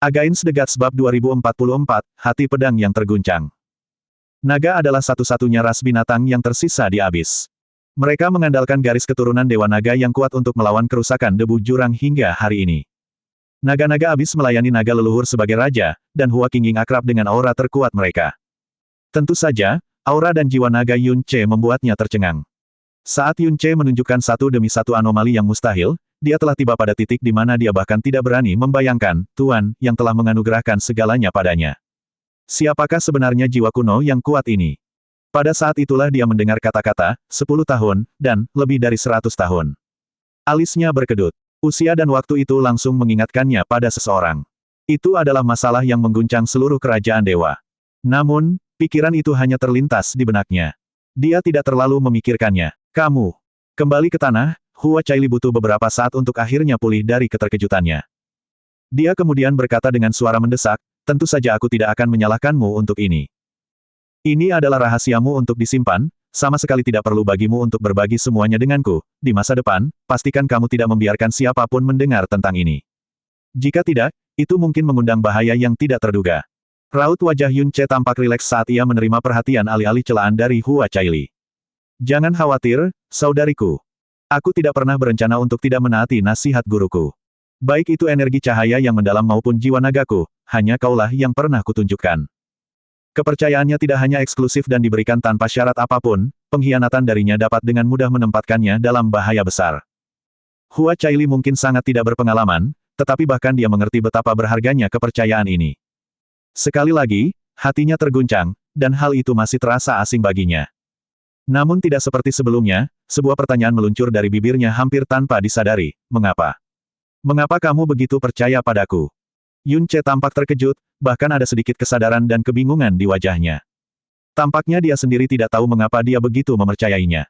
Against the Gods Bab 2044, Hati Pedang yang Terguncang. Naga adalah satu-satunya ras binatang yang tersisa di abis. Mereka mengandalkan garis keturunan Dewa Naga yang kuat untuk melawan kerusakan debu jurang hingga hari ini. Naga-naga abis melayani naga leluhur sebagai raja, dan Hua Qingying akrab dengan aura terkuat mereka. Tentu saja, aura dan jiwa naga Yun Ce membuatnya tercengang. Saat Yun Ce menunjukkan satu demi satu anomali yang mustahil, dia telah tiba pada titik di mana dia bahkan tidak berani membayangkan, Tuan, yang telah menganugerahkan segalanya padanya. Siapakah sebenarnya jiwa kuno yang kuat ini? Pada saat itulah dia mendengar kata-kata, 10 tahun, dan lebih dari 100 tahun. Alisnya berkedut. Usia dan waktu itu langsung mengingatkannya pada seseorang. Itu adalah masalah yang mengguncang seluruh kerajaan dewa. Namun, pikiran itu hanya terlintas di benaknya. Dia tidak terlalu memikirkannya. Kamu kembali ke tanah. Hua Caili butuh beberapa saat untuk akhirnya pulih dari keterkejutannya. Dia kemudian berkata dengan suara mendesak, tentu saja aku tidak akan menyalahkanmu untuk ini. Ini adalah rahasiamu untuk disimpan, sama sekali tidak perlu bagimu untuk berbagi semuanya denganku. Di masa depan, pastikan kamu tidak membiarkan siapapun mendengar tentang ini. Jika tidak, itu mungkin mengundang bahaya yang tidak terduga. Raut wajah Yun Ce tampak rileks saat ia menerima perhatian alih-alih celaan dari Hua Caili. Jangan khawatir, saudariku. Aku tidak pernah berencana untuk tidak menaati nasihat guruku. Baik itu energi cahaya yang mendalam maupun jiwa nagaku, hanya kaulah yang pernah kutunjukkan. Kepercayaannya tidak hanya eksklusif dan diberikan tanpa syarat apapun, pengkhianatan darinya dapat dengan mudah menempatkannya dalam bahaya besar. Hua Caili mungkin sangat tidak berpengalaman, tetapi bahkan dia mengerti betapa berharganya kepercayaan ini. Sekali lagi, hatinya terguncang, dan hal itu masih terasa asing baginya. Namun tidak seperti sebelumnya, sebuah pertanyaan meluncur dari bibirnya hampir tanpa disadari, mengapa? Mengapa kamu begitu percaya padaku? Yun Ce tampak terkejut, bahkan ada sedikit kesadaran dan kebingungan di wajahnya. Tampaknya dia sendiri tidak tahu mengapa dia begitu mempercayainya.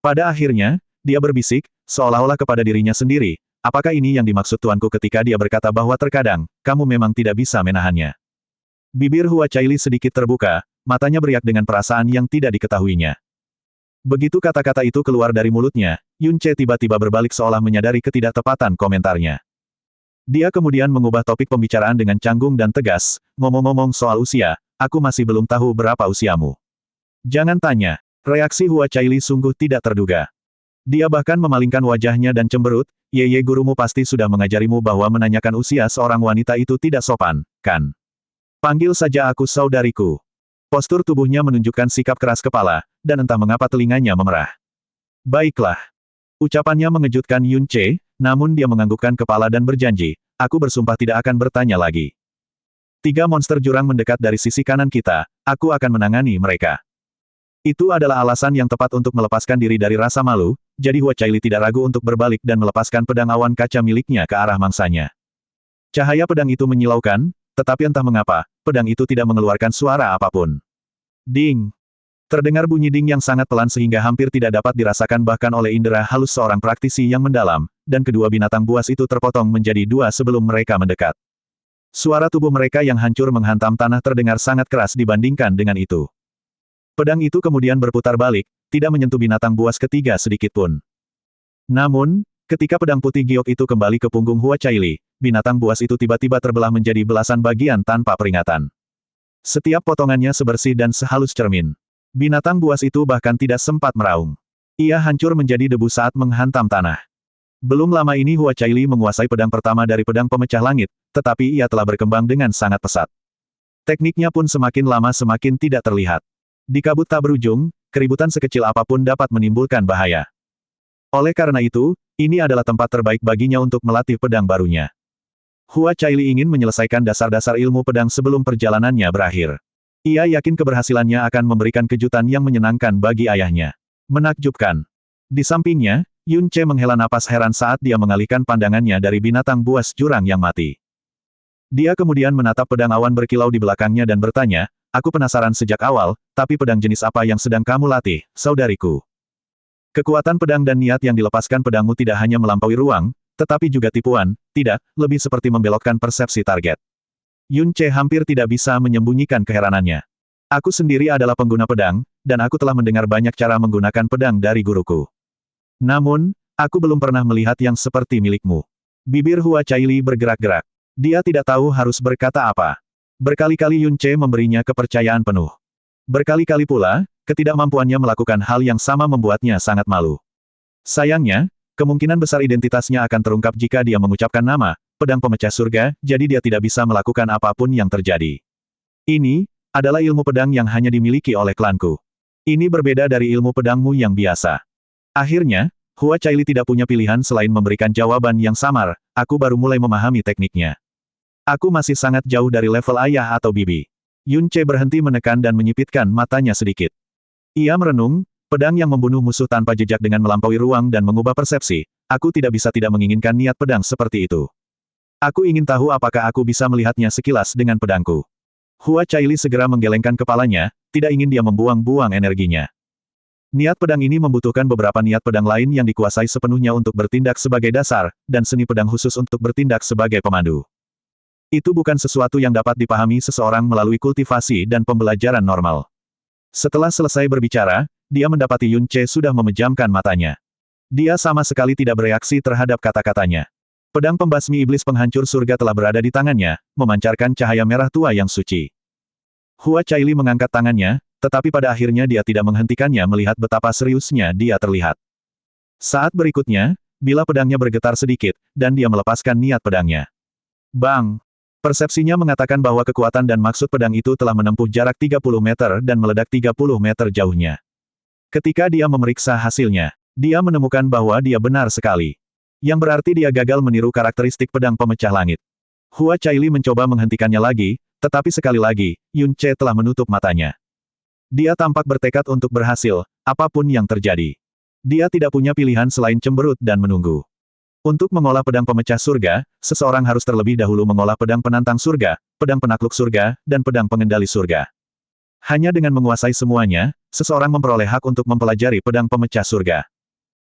Pada akhirnya, dia berbisik, seolah-olah kepada dirinya sendiri, apakah ini yang dimaksud tuanku ketika dia berkata bahwa terkadang, kamu memang tidak bisa menahannya. Bibir Hua Caili sedikit terbuka, matanya beriak dengan perasaan yang tidak diketahuinya. Begitu kata-kata itu keluar dari mulutnya, Yun Ce tiba-tiba berbalik seolah menyadari ketidaktepatan komentarnya. Dia kemudian mengubah topik pembicaraan dengan canggung dan tegas, ngomong-ngomong soal usia, aku masih belum tahu berapa usiamu. Jangan tanya. Reaksi Hua Caili sungguh tidak terduga. Dia bahkan memalingkan wajahnya dan cemberut, Yeye gurumu pasti sudah mengajarimu bahwa menanyakan usia seorang wanita itu tidak sopan, kan? Panggil saja aku saudariku. Postur tubuhnya menunjukkan sikap keras kepala, dan entah mengapa telinganya memerah. Baiklah. Ucapannya mengejutkan Yun Ce, namun dia menganggukkan kepala dan berjanji, aku bersumpah tidak akan bertanya lagi. 3 monster jurang mendekat dari sisi kanan kita, aku akan menangani mereka. Itu adalah alasan yang tepat untuk melepaskan diri dari rasa malu, jadi Hua Caili tidak ragu untuk berbalik dan melepaskan pedang awan kaca miliknya ke arah mangsanya. Cahaya pedang itu menyilaukan, tetapi entah mengapa, pedang itu tidak mengeluarkan suara apapun. Ding! Terdengar bunyi ding yang sangat pelan sehingga hampir tidak dapat dirasakan bahkan oleh indera halus seorang praktisi yang mendalam, dan kedua binatang buas itu terpotong menjadi 2 sebelum mereka mendekat. Suara tubuh mereka yang hancur menghantam tanah terdengar sangat keras dibandingkan dengan itu. Pedang itu kemudian berputar balik, tidak menyentuh binatang buas ketiga sedikitpun. Namun, ketika pedang putih giok itu kembali ke punggung Hua Caili, binatang buas itu tiba-tiba terbelah menjadi belasan bagian tanpa peringatan. Setiap potongannya sebersih dan sehalus cermin. Binatang buas itu bahkan tidak sempat meraung. Ia hancur menjadi debu saat menghantam tanah. Belum lama ini Hua Caili menguasai pedang pertama dari pedang pemecah langit, tetapi ia telah berkembang dengan sangat pesat. Tekniknya pun semakin lama semakin tidak terlihat. Di kabut tak berujung, keributan sekecil apapun dapat menimbulkan bahaya. Oleh karena itu, ini adalah tempat terbaik baginya untuk melatih pedang barunya. Hua Caili ingin menyelesaikan dasar-dasar ilmu pedang sebelum perjalanannya berakhir. Ia yakin keberhasilannya akan memberikan kejutan yang menyenangkan bagi ayahnya. Menakjubkan. Di sampingnya, Yun Ce menghela napas heran saat dia mengalihkan pandangannya dari binatang buas jurang yang mati. Dia kemudian menatap pedang awan berkilau di belakangnya dan bertanya, aku penasaran sejak awal, tapi pedang jenis apa yang sedang kamu latih, saudariku? Kekuatan pedang dan niat yang dilepaskan pedangmu tidak hanya melampaui ruang, tetapi juga tipuan, tidak, lebih seperti membelokkan persepsi target. Yun Ce hampir tidak bisa menyembunyikan keheranannya. Aku sendiri adalah pengguna pedang, dan aku telah mendengar banyak cara menggunakan pedang dari guruku. Namun, aku belum pernah melihat yang seperti milikmu. Bibir Hua Caili bergerak-gerak. Dia tidak tahu harus berkata apa. Berkali-kali Yun Ce memberinya kepercayaan penuh. Berkali-kali pula, ketidakmampuannya melakukan hal yang sama membuatnya sangat malu. Sayangnya, kemungkinan besar identitasnya akan terungkap jika dia mengucapkan nama, pedang pemecah surga, jadi dia tidak bisa melakukan apapun yang terjadi. Ini adalah ilmu pedang yang hanya dimiliki oleh klanku. Ini berbeda dari ilmu pedangmu yang biasa. Akhirnya, Hua Caili tidak punya pilihan selain memberikan jawaban yang samar, aku baru mulai memahami tekniknya. Aku masih sangat jauh dari level ayah atau bibi. Yun Ce berhenti menekan dan menyipitkan matanya sedikit. Ia merenung, pedang yang membunuh musuh tanpa jejak dengan melampaui ruang dan mengubah persepsi, aku tidak bisa tidak menginginkan niat pedang seperti itu. Aku ingin tahu apakah aku bisa melihatnya sekilas dengan pedangku. Hua Caili segera menggelengkan kepalanya, tidak ingin dia membuang-buang energinya. Niat pedang ini membutuhkan beberapa niat pedang lain yang dikuasai sepenuhnya untuk bertindak sebagai dasar, dan seni pedang khusus untuk bertindak sebagai pemandu. Itu bukan sesuatu yang dapat dipahami seseorang melalui kultivasi dan pembelajaran normal. Setelah selesai berbicara, dia mendapati Yun Ce sudah memejamkan matanya. Dia sama sekali tidak bereaksi terhadap kata-katanya. Pedang pembasmi iblis penghancur surga telah berada di tangannya, memancarkan cahaya merah tua yang suci. Hua Caili mengangkat tangannya, tetapi pada akhirnya dia tidak menghentikannya melihat betapa seriusnya dia terlihat. Saat berikutnya, bila pedangnya bergetar sedikit, dan dia melepaskan niat pedangnya. Bang! Persepsinya mengatakan bahwa kekuatan dan maksud pedang itu telah menempuh jarak 30 meter dan meledak 30 meter jauhnya. Ketika dia memeriksa hasilnya, dia menemukan bahwa dia benar sekali. Yang berarti dia gagal meniru karakteristik pedang pemecah langit. Hua Caili mencoba menghentikannya lagi, tetapi sekali lagi, Yun Ce telah menutup matanya. Dia tampak bertekad untuk berhasil, apapun yang terjadi. Dia tidak punya pilihan selain cemberut dan menunggu. Untuk mengolah pedang pemecah surga, seseorang harus terlebih dahulu mengolah pedang penantang surga, pedang penakluk surga, dan pedang pengendali surga. Hanya dengan menguasai semuanya, seseorang memperoleh hak untuk mempelajari pedang pemecah surga.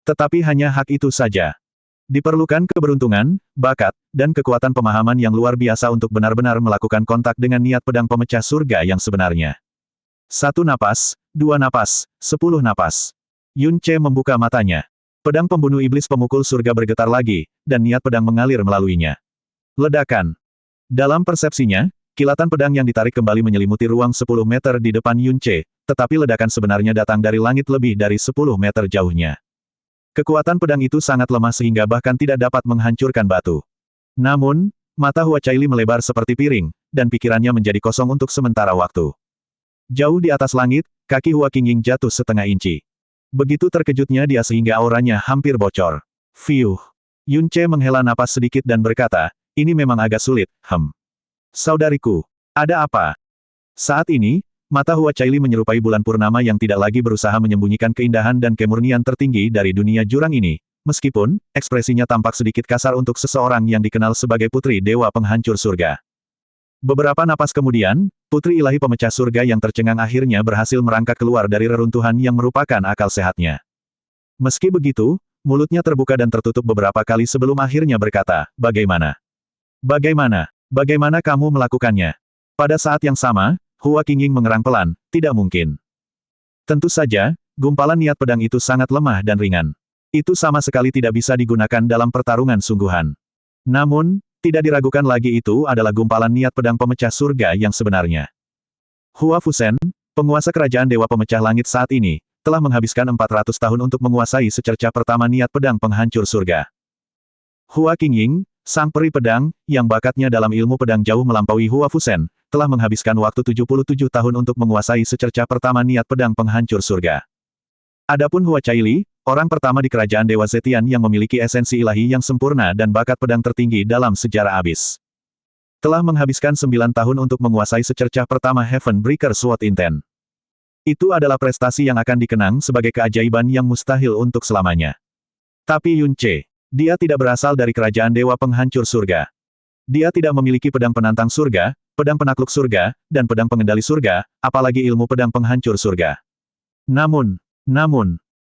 Tetapi hanya hak itu saja. Diperlukan keberuntungan, bakat, dan kekuatan pemahaman yang luar biasa untuk benar-benar melakukan kontak dengan niat pedang pemecah surga yang sebenarnya. 1 napas, 2 napas, 10 napas. Yun Ce membuka matanya. Pedang pembunuh iblis pemukul surga bergetar lagi, dan niat pedang mengalir melaluinya. Ledakan. Dalam persepsinya, kilatan pedang yang ditarik kembali menyelimuti ruang 10 meter di depan Yun Ce, tetapi ledakan sebenarnya datang dari langit lebih dari 10 meter jauhnya. Kekuatan pedang itu sangat lemah sehingga bahkan tidak dapat menghancurkan batu. Namun, mata Hua Caili melebar seperti piring, dan pikirannya menjadi kosong untuk sementara waktu. Jauh di atas langit, kaki Hua Qingying jatuh setengah inci. Begitu terkejutnya dia sehingga auranya hampir bocor. Fiuh. Yun Ce menghela napas sedikit dan berkata, ini memang agak sulit, Saudariku, ada apa? Saat ini, mata Hua Caili menyerupai bulan purnama yang tidak lagi berusaha menyembunyikan keindahan dan kemurnian tertinggi dari dunia jurang ini, meskipun, ekspresinya tampak sedikit kasar untuk seseorang yang dikenal sebagai putri dewa penghancur surga. Beberapa napas kemudian, putri ilahi pemecah surga yang tercengang akhirnya berhasil merangkak keluar dari reruntuhan yang merupakan akal sehatnya. Meski begitu, mulutnya terbuka dan tertutup beberapa kali sebelum akhirnya berkata, bagaimana? Bagaimana? Bagaimana kamu melakukannya? Pada saat yang sama, Hua Qingying mengerang pelan, tidak mungkin. Tentu saja, gumpalan niat pedang itu sangat lemah dan ringan. Itu sama sekali tidak bisa digunakan dalam pertarungan sungguhan. Namun, tidak diragukan lagi itu adalah gumpalan niat pedang pemecah surga yang sebenarnya. Hua Fusen, penguasa kerajaan Dewa Pemecah Langit saat ini, telah menghabiskan 400 tahun untuk menguasai secercah pertama niat pedang penghancur surga. Hua Qingying, sang peri pedang, yang bakatnya dalam ilmu pedang jauh melampaui Hua Fusen, telah menghabiskan waktu 77 tahun untuk menguasai secercah pertama niat pedang penghancur surga. Adapun Hua Caili, orang pertama di kerajaan Dewa Zetian yang memiliki esensi ilahi yang sempurna dan bakat pedang tertinggi dalam sejarah abis. Telah menghabiskan 9 tahun untuk menguasai secercah pertama Heaven Breaker Sword Intent. Itu adalah prestasi yang akan dikenang sebagai keajaiban yang mustahil untuk selamanya. Tapi Yun Ce, dia tidak berasal dari kerajaan Dewa Penghancur Surga. Dia tidak memiliki pedang penantang surga, pedang penakluk surga, dan pedang pengendali surga, apalagi ilmu pedang penghancur surga. Namun,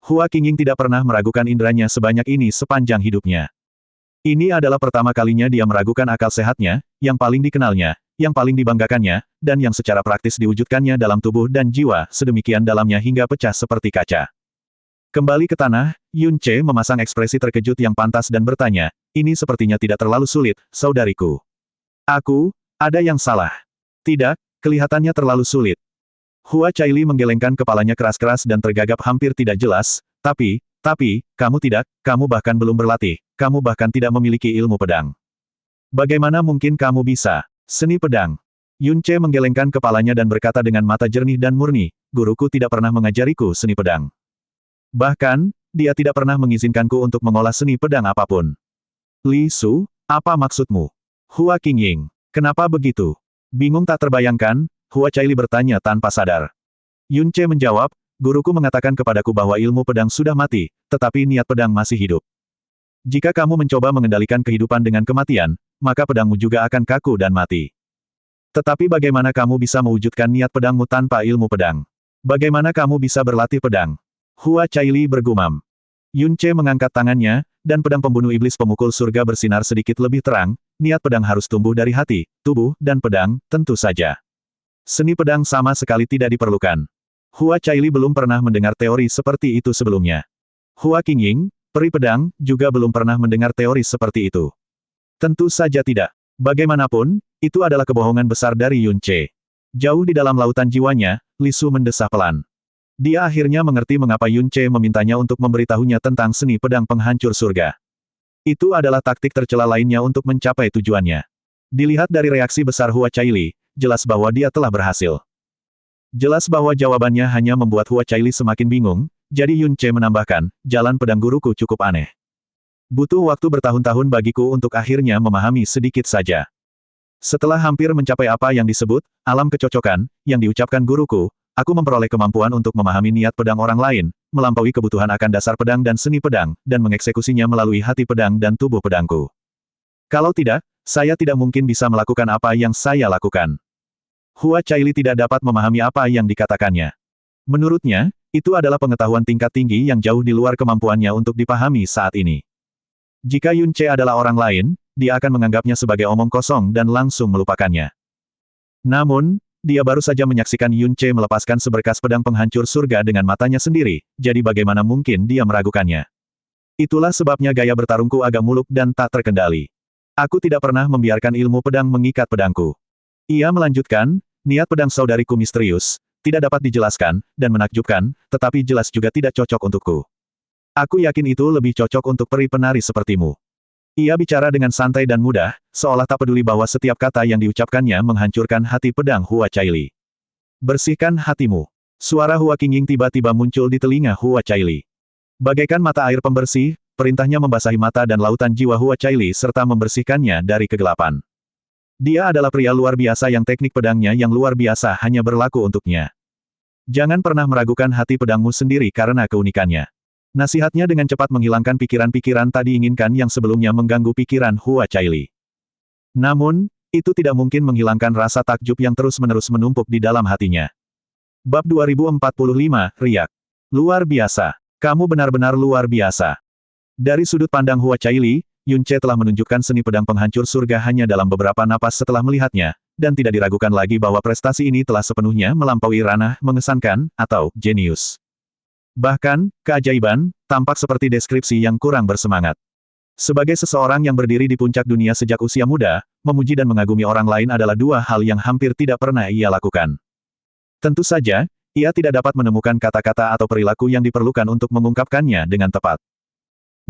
Hua Qingying tidak pernah meragukan inderanya sebanyak ini sepanjang hidupnya. Ini adalah pertama kalinya dia meragukan akal sehatnya, yang paling dikenalnya, yang paling dibanggakannya, dan yang secara praktis diwujudkannya dalam tubuh dan jiwa, sedemikian dalamnya hingga pecah seperti kaca. Kembali ke tanah, Yun Ce memasang ekspresi terkejut yang pantas dan bertanya, ini sepertinya tidak terlalu sulit, saudariku. Ada yang salah. Tidak, kelihatannya terlalu sulit. Hua Caili menggelengkan kepalanya keras-keras dan tergagap hampir tidak jelas, tapi, kamu bahkan belum berlatih, kamu bahkan tidak memiliki ilmu pedang. Bagaimana mungkin kamu bisa? Seni pedang. Yun Ce menggelengkan kepalanya dan berkata dengan mata jernih dan murni, guruku tidak pernah mengajariku seni pedang. Bahkan, dia tidak pernah mengizinkanku untuk mengolah seni pedang apapun. Li Su, apa maksudmu? Hua Qingying, kenapa begitu? Bingung tak terbayangkan, Hua Caili bertanya tanpa sadar. Yun Ce menjawab, guruku mengatakan kepadaku bahwa ilmu pedang sudah mati, tetapi niat pedang masih hidup. Jika kamu mencoba mengendalikan kehidupan dengan kematian, maka pedangmu juga akan kaku dan mati. Tetapi bagaimana kamu bisa mewujudkan niat pedangmu tanpa ilmu pedang? Bagaimana kamu bisa berlatih pedang? Hua Caili bergumam. Yun Ce mengangkat tangannya, dan pedang pembunuh iblis pemukul surga bersinar sedikit lebih terang, niat pedang harus tumbuh dari hati, tubuh, dan pedang, tentu saja. Seni pedang sama sekali tidak diperlukan. Hua Caili belum pernah mendengar teori seperti itu sebelumnya. Hua Qingying, peri pedang, juga belum pernah mendengar teori seperti itu. Tentu saja tidak. Bagaimanapun, itu adalah kebohongan besar dari Yun Ce. Jauh di dalam lautan jiwanya, Li Su mendesah pelan. Dia akhirnya mengerti mengapa Yun Ce memintanya untuk memberitahunya tentang seni pedang penghancur surga. Itu adalah taktik tercela lainnya untuk mencapai tujuannya. Dilihat dari reaksi besar Hua Caili, jelas bahwa dia telah berhasil. Jelas bahwa jawabannya hanya membuat Hua Caili semakin bingung, jadi Yun Ce menambahkan, jalan pedang guruku cukup aneh. Butuh waktu bertahun-tahun bagiku untuk akhirnya memahami sedikit saja. Setelah hampir mencapai apa yang disebut, alam kecocokan, yang diucapkan guruku, aku memperoleh kemampuan untuk memahami niat pedang orang lain, melampaui kebutuhan akan dasar pedang dan seni pedang, dan mengeksekusinya melalui hati pedang dan tubuh pedangku. Kalau tidak, saya tidak mungkin bisa melakukan apa yang saya lakukan. Hua Caili tidak dapat memahami apa yang dikatakannya. Menurutnya, itu adalah pengetahuan tingkat tinggi yang jauh di luar kemampuannya untuk dipahami saat ini. Jika Yun Ce adalah orang lain, dia akan menganggapnya sebagai omong kosong dan langsung melupakannya. Namun, dia baru saja menyaksikan Yun Ce melepaskan seberkas pedang penghancur surga dengan matanya sendiri, jadi bagaimana mungkin dia meragukannya. Itulah sebabnya gaya bertarungku agak muluk dan tak terkendali. Aku tidak pernah membiarkan ilmu pedang mengikat pedangku. Ia melanjutkan, niat pedang saudariku misterius, tidak dapat dijelaskan, dan menakjubkan, tetapi jelas juga tidak cocok untukku. Aku yakin itu lebih cocok untuk peri penari sepertimu. Ia bicara dengan santai dan mudah, seolah tak peduli bahwa setiap kata yang diucapkannya menghancurkan hati pedang Hua Caili. Bersihkan hatimu. Suara Hua Qingying tiba-tiba muncul di telinga Hua Caili. Bagaikan mata air pembersih, perintahnya membasahi mata dan lautan jiwa Hua Caili serta membersihkannya dari kegelapan. Dia adalah pria luar biasa yang teknik pedangnya yang luar biasa hanya berlaku untuknya. Jangan pernah meragukan hati pedangmu sendiri karena keunikannya. Nasihatnya dengan cepat menghilangkan pikiran-pikiran tak diinginkan yang sebelumnya mengganggu pikiran Hua Caili. Namun, itu tidak mungkin menghilangkan rasa takjub yang terus-menerus menumpuk di dalam hatinya. Bab 2045, Riak. Luar biasa. Kamu benar-benar luar biasa. Dari sudut pandang Hua Caili, Yun Ce telah menunjukkan seni pedang penghancur surga hanya dalam beberapa napas setelah melihatnya, dan tidak diragukan lagi bahwa prestasi ini telah sepenuhnya melampaui ranah mengesankan, atau jenius. Bahkan, keajaiban, tampak seperti deskripsi yang kurang bersemangat. Sebagai seseorang yang berdiri di puncak dunia sejak usia muda, memuji dan mengagumi orang lain adalah dua hal yang hampir tidak pernah ia lakukan. Tentu saja, ia tidak dapat menemukan kata-kata atau perilaku yang diperlukan untuk mengungkapkannya dengan tepat.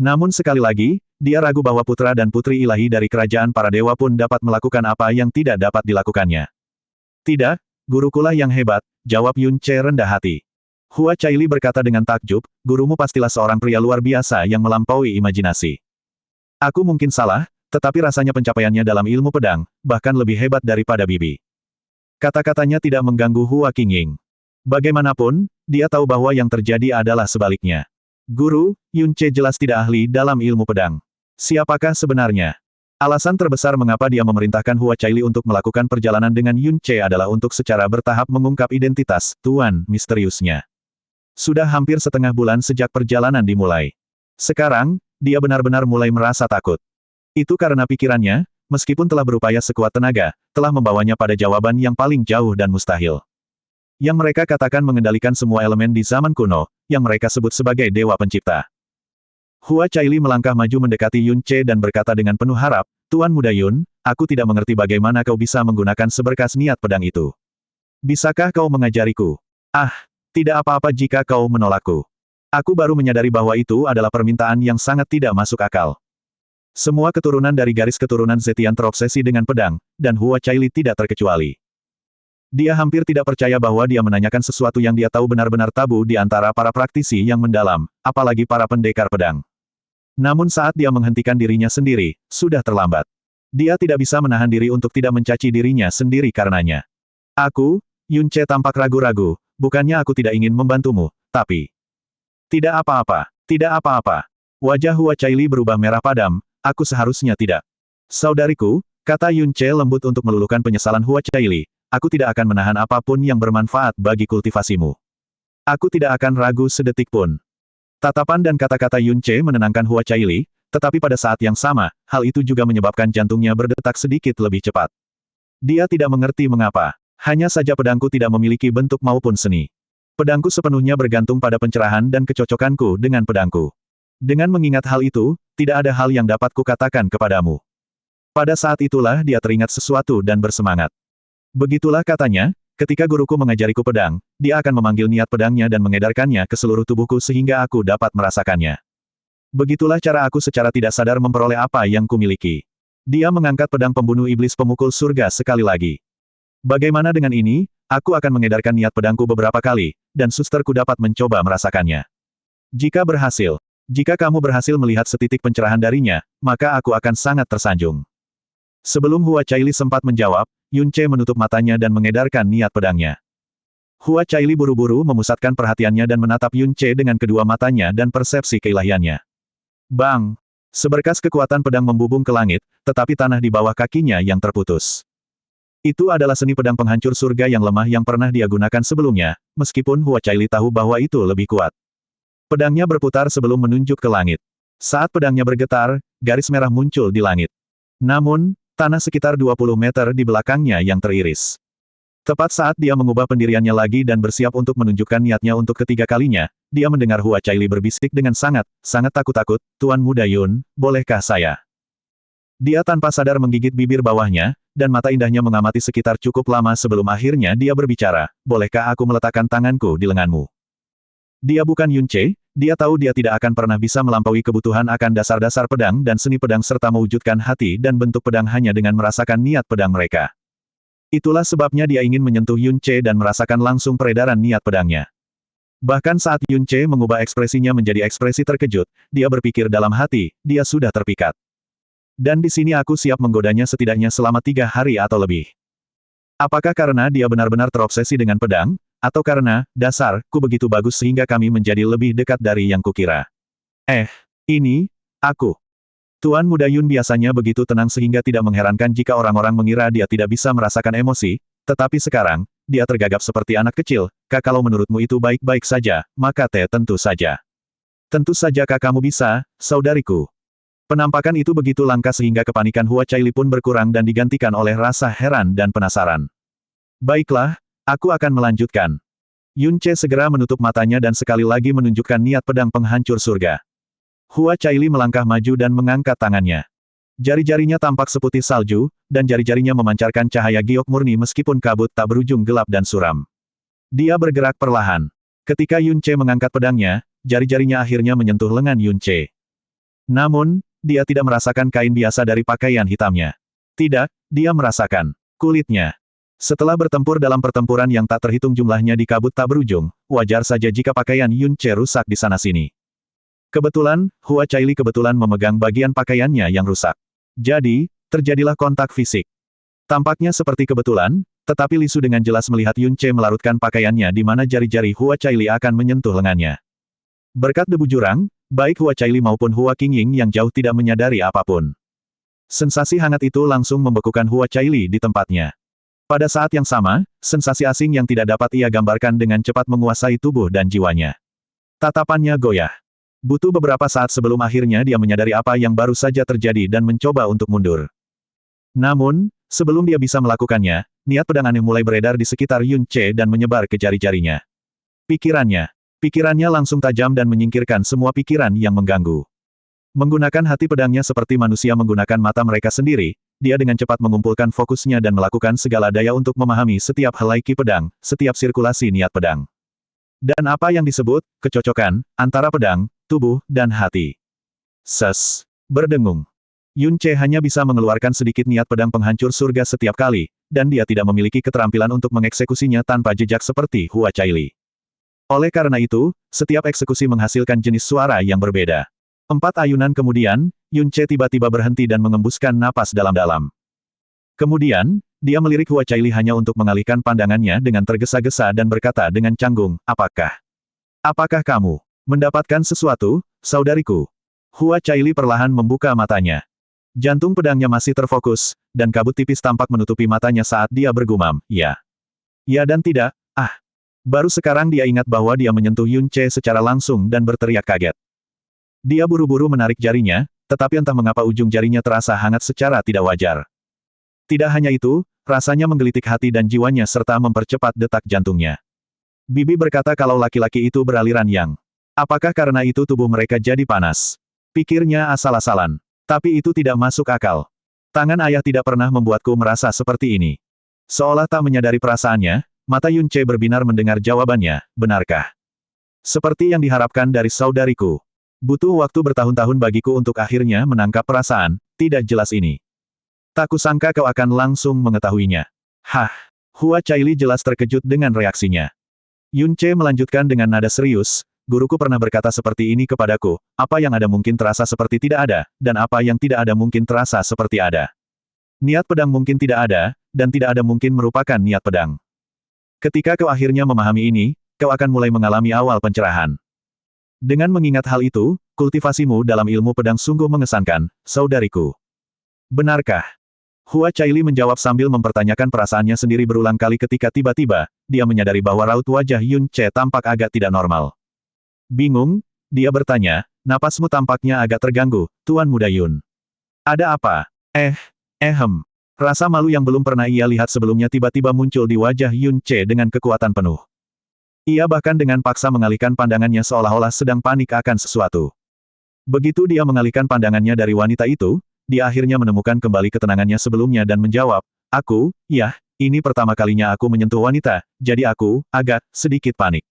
Namun sekali lagi, dia ragu bahwa putra dan putri ilahi dari kerajaan para dewa pun dapat melakukan apa yang tidak dapat dilakukannya. Tidak, gurukulah yang hebat, jawab Yun Ce rendah hati. Hua Caili berkata dengan takjub, gurumu pastilah seorang pria luar biasa yang melampaui imajinasi. Aku mungkin salah, tetapi rasanya pencapaiannya dalam ilmu pedang, bahkan lebih hebat daripada Bibi. Kata-katanya tidak mengganggu Hua Qingying. Bagaimanapun, dia tahu bahwa yang terjadi adalah sebaliknya. Guru, Yun Ce jelas tidak ahli dalam ilmu pedang. Siapakah sebenarnya? Alasan terbesar mengapa dia memerintahkan Hua Caili untuk melakukan perjalanan dengan Yun Ce adalah untuk secara bertahap mengungkap identitas Tuan misteriusnya. Sudah hampir setengah bulan sejak perjalanan dimulai. Sekarang, dia benar-benar mulai merasa takut. Itu karena pikirannya, meskipun telah berupaya sekuat tenaga, telah membawanya pada jawaban yang paling jauh dan mustahil. Yang mereka katakan mengendalikan semua elemen di zaman kuno, yang mereka sebut sebagai Dewa Pencipta. Hua Caili melangkah maju mendekati Yun Ce dan berkata dengan penuh harap, Tuan Muda Yun, aku tidak mengerti bagaimana kau bisa menggunakan seberkas niat pedang itu. Bisakah kau mengajariku? Ah, tidak apa-apa jika kau menolakku. Aku baru menyadari bahwa itu adalah permintaan yang sangat tidak masuk akal. Semua keturunan dari garis keturunan Zetian terobsesi dengan pedang, dan Hua Caili tidak terkecuali. Dia hampir tidak percaya bahwa dia menanyakan sesuatu yang dia tahu benar-benar tabu di antara para praktisi yang mendalam, apalagi para pendekar pedang. Namun saat dia menghentikan dirinya sendiri, sudah terlambat. Dia tidak bisa menahan diri untuk tidak mencaci dirinya sendiri karenanya. Aku, Yun Ce tampak ragu-ragu, bukannya aku tidak ingin membantumu, tapi... Tidak apa-apa, tidak apa-apa. Wajah Hua Caili berubah merah padam, aku seharusnya tidak. Saudariku, kata Yun Ce lembut untuk meluluhkan penyesalan Hua Caili, aku tidak akan menahan apapun yang bermanfaat bagi kultivasimu. Aku tidak akan ragu sedetik pun. Tatapan dan kata-kata Yun Ce menenangkan Hua Caili, tetapi pada saat yang sama, hal itu juga menyebabkan jantungnya berdetak sedikit lebih cepat. Dia tidak mengerti mengapa. Hanya saja pedangku tidak memiliki bentuk maupun seni. Pedangku sepenuhnya bergantung pada pencerahan dan kecocokanku dengan pedangku. Dengan mengingat hal itu, tidak ada hal yang dapat kukatakan kepadamu. Pada saat itulah dia teringat sesuatu dan bersemangat. Begitulah katanya, ketika guruku mengajariku pedang, dia akan memanggil niat pedangnya dan mengedarkannya ke seluruh tubuhku sehingga aku dapat merasakannya. Begitulah cara aku secara tidak sadar memperoleh apa yang kumiliki. Dia mengangkat pedang pembunuh iblis pemukul surga sekali lagi. Bagaimana dengan ini? Aku akan mengedarkan niat pedangku beberapa kali, dan susterku dapat mencoba merasakannya. Jika kamu berhasil melihat setitik pencerahan darinya, maka aku akan sangat tersanjung. Sebelum Hua Caili sempat menjawab, Yun Ce menutup matanya dan mengedarkan niat pedangnya. Hua Caili buru-buru memusatkan perhatiannya dan menatap Yun Ce dengan kedua matanya dan persepsi keilahiannya. Bang! Seberkas kekuatan pedang membubung ke langit, tetapi tanah di bawah kakinya yang terputus. Itu adalah seni pedang penghancur surga yang lemah yang pernah dia gunakan sebelumnya, meskipun Hua Caili tahu bahwa itu lebih kuat. Pedangnya berputar sebelum menunjuk ke langit. Saat pedangnya bergetar, garis merah muncul di langit. Namun, tanah sekitar 20 meter di belakangnya yang teriris. Tepat saat dia mengubah pendiriannya lagi dan bersiap untuk menunjukkan niatnya untuk ketiga kalinya, dia mendengar Hua Caili berbisik dengan sangat takut-takut, Tuan Muda Yun, bolehkah saya? Dia tanpa sadar menggigit bibir bawahnya, dan mata indahnya mengamati sekitar cukup lama sebelum akhirnya dia berbicara, bolehkah aku meletakkan tanganku di lenganmu? Dia bukan Yun Ce, dia tahu dia tidak akan pernah bisa melampaui kebutuhan akan dasar-dasar pedang dan seni pedang serta mewujudkan hati dan bentuk pedang hanya dengan merasakan niat pedang mereka. Itulah sebabnya dia ingin menyentuh Yun Ce dan merasakan langsung peredaran niat pedangnya. Bahkan saat Yun Ce mengubah ekspresinya menjadi ekspresi terkejut, dia berpikir dalam hati, dia sudah terpikat. Dan di sini aku siap menggodanya setidaknya selama 3 hari atau lebih. Apakah karena dia benar-benar terobsesi dengan pedang, atau karena, ku begitu bagus sehingga kami menjadi lebih dekat dari yang kukira. Ini, aku. Tuan Muda Yun biasanya begitu tenang sehingga tidak mengherankan jika orang-orang mengira dia tidak bisa merasakan emosi, tetapi sekarang, dia tergagap seperti anak kecil, kalau menurutmu itu baik-baik saja, maka tentu saja. Tentu saja kamu bisa, saudariku. Penampakan itu begitu langka sehingga kepanikan Hua Caili pun berkurang dan digantikan oleh rasa heran dan penasaran. Baiklah, aku akan melanjutkan. Yun Ce segera menutup matanya dan sekali lagi menunjukkan niat pedang penghancur surga. Hua Caili melangkah maju dan mengangkat tangannya. Jari-jarinya tampak seputih salju, dan jari-jarinya memancarkan cahaya giok murni meskipun kabut tak berujung gelap dan suram. Dia bergerak perlahan. Ketika Yun Ce mengangkat pedangnya, jari-jarinya akhirnya menyentuh lengan Yun Ce. Namun, dia tidak merasakan kain biasa dari pakaian hitamnya. Tidak, dia merasakan kulitnya. Setelah bertempur dalam pertempuran yang tak terhitung jumlahnya di kabut tak berujung, wajar saja jika pakaian Yun Ce rusak di sana-sini. Kebetulan, Hua Caili kebetulan memegang bagian pakaiannya yang rusak. Jadi, terjadilah kontak fisik. Tampaknya seperti kebetulan, tetapi Lisu dengan jelas melihat Yun Ce melarutkan pakaiannya di mana jari-jari Hua Caili akan menyentuh lengannya. Berkat debu jurang, baik Hua Caili maupun Hua Qingying yang jauh tidak menyadari apapun. Sensasi hangat itu langsung membekukan Hua Caili di tempatnya. Pada saat yang sama, sensasi asing yang tidak dapat ia gambarkan dengan cepat menguasai tubuh dan jiwanya. Tatapannya goyah. Butuh beberapa saat sebelum akhirnya dia menyadari apa yang baru saja terjadi dan mencoba untuk mundur. Namun, sebelum dia bisa melakukannya, niat pedang aneh mulai beredar di sekitar Yun Ce dan menyebar ke jari-jarinya. Pikirannya langsung tajam dan menyingkirkan semua pikiran yang mengganggu. Menggunakan hati pedangnya seperti manusia menggunakan mata mereka sendiri, dia dengan cepat mengumpulkan fokusnya dan melakukan segala daya untuk memahami setiap helai ki pedang, setiap sirkulasi niat pedang. Dan apa yang disebut kecocokan antara pedang, tubuh, dan hati. Ses. Berdengung. Yun Ce hanya bisa mengeluarkan sedikit niat pedang penghancur surga setiap kali, dan dia tidak memiliki keterampilan untuk mengeksekusinya tanpa jejak seperti Hua Caili. Oleh karena itu, setiap eksekusi menghasilkan jenis suara yang berbeda. 4 ayunan kemudian, Yun Ce tiba-tiba berhenti dan mengembuskan napas dalam-dalam. Kemudian, dia melirik Hua Caili hanya untuk mengalihkan pandangannya dengan tergesa-gesa dan berkata dengan canggung, Apakah kamu mendapatkan sesuatu, saudariku? Hua Caili perlahan membuka matanya. Jantung pedangnya masih terfokus, dan kabut tipis tampak menutupi matanya saat dia bergumam, ya. Ya dan tidak, Baru sekarang dia ingat bahwa dia menyentuh Yun Ce secara langsung dan berteriak kaget. Dia buru-buru menarik jarinya, tetapi entah mengapa ujung jarinya terasa hangat secara tidak wajar. Tidak hanya itu, rasanya menggelitik hati dan jiwanya serta mempercepat detak jantungnya. Bibi berkata kalau laki-laki itu beraliran yang. Apakah karena itu tubuh mereka jadi panas? Pikirnya asal-asalan. Tapi itu tidak masuk akal. Tangan ayah tidak pernah membuatku merasa seperti ini. Seolah tak menyadari perasaannya, mata Yun Ce berbinar mendengar jawabannya, benarkah? Seperti yang diharapkan dari saudariku. Butuh waktu bertahun-tahun bagiku untuk akhirnya menangkap perasaan, tidak jelas ini. Tak kusangka kau akan langsung mengetahuinya. Hua Caili jelas terkejut dengan reaksinya. Yun Ce melanjutkan dengan nada serius, guruku pernah berkata seperti ini kepadaku, apa yang ada mungkin terasa seperti tidak ada, dan apa yang tidak ada mungkin terasa seperti ada. Niat pedang mungkin tidak ada, dan tidak ada mungkin merupakan niat pedang. Ketika kau akhirnya memahami ini, kau akan mulai mengalami awal pencerahan. Dengan mengingat hal itu, kultivasimu dalam ilmu pedang sungguh mengesankan, saudariku. Benarkah? Hua Caili menjawab sambil mempertanyakan perasaannya sendiri berulang kali ketika tiba-tiba, dia menyadari bahwa raut wajah Yun Ce tampak agak tidak normal. Bingung, dia bertanya, napasmu tampaknya agak terganggu, Tuan Muda Yun. Ada apa? Rasa malu yang belum pernah ia lihat sebelumnya tiba-tiba muncul di wajah Yun Ce dengan kekuatan penuh. Ia bahkan dengan paksa mengalihkan pandangannya seolah-olah sedang panik akan sesuatu. Begitu dia mengalihkan pandangannya dari wanita itu, dia akhirnya menemukan kembali ketenangannya sebelumnya dan menjawab, ini pertama kalinya aku menyentuh wanita, jadi aku, agak, sedikit panik.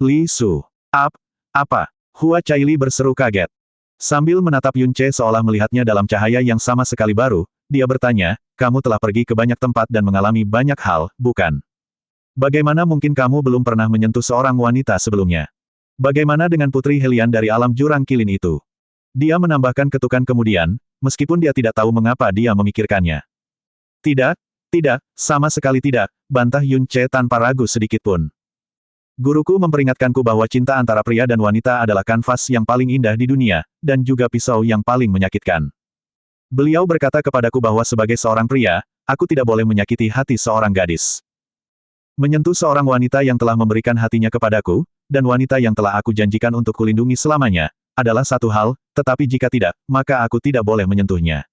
Li Su. Apa? Hua Caili berseru kaget. Sambil menatap Yun Ce seolah melihatnya dalam cahaya yang sama sekali baru, dia bertanya, kamu telah pergi ke banyak tempat dan mengalami banyak hal, bukan? Bagaimana mungkin kamu belum pernah menyentuh seorang wanita sebelumnya? Bagaimana dengan Putri Helian dari alam jurang kilin itu? Dia menambahkan ketukan kemudian, meskipun dia tidak tahu mengapa dia memikirkannya. Tidak, sama sekali tidak, bantah Yun Ce tanpa ragu sedikitpun. Guruku memperingatkanku bahwa cinta antara pria dan wanita adalah kanvas yang paling indah di dunia, dan juga pisau yang paling menyakitkan. Beliau berkata kepadaku bahwa sebagai seorang pria, aku tidak boleh menyakiti hati seorang gadis. Menyentuh seorang wanita yang telah memberikan hatinya kepadaku, dan wanita yang telah aku janjikan untuk kulindungi selamanya, adalah satu hal, tetapi jika tidak, maka aku tidak boleh menyentuhnya.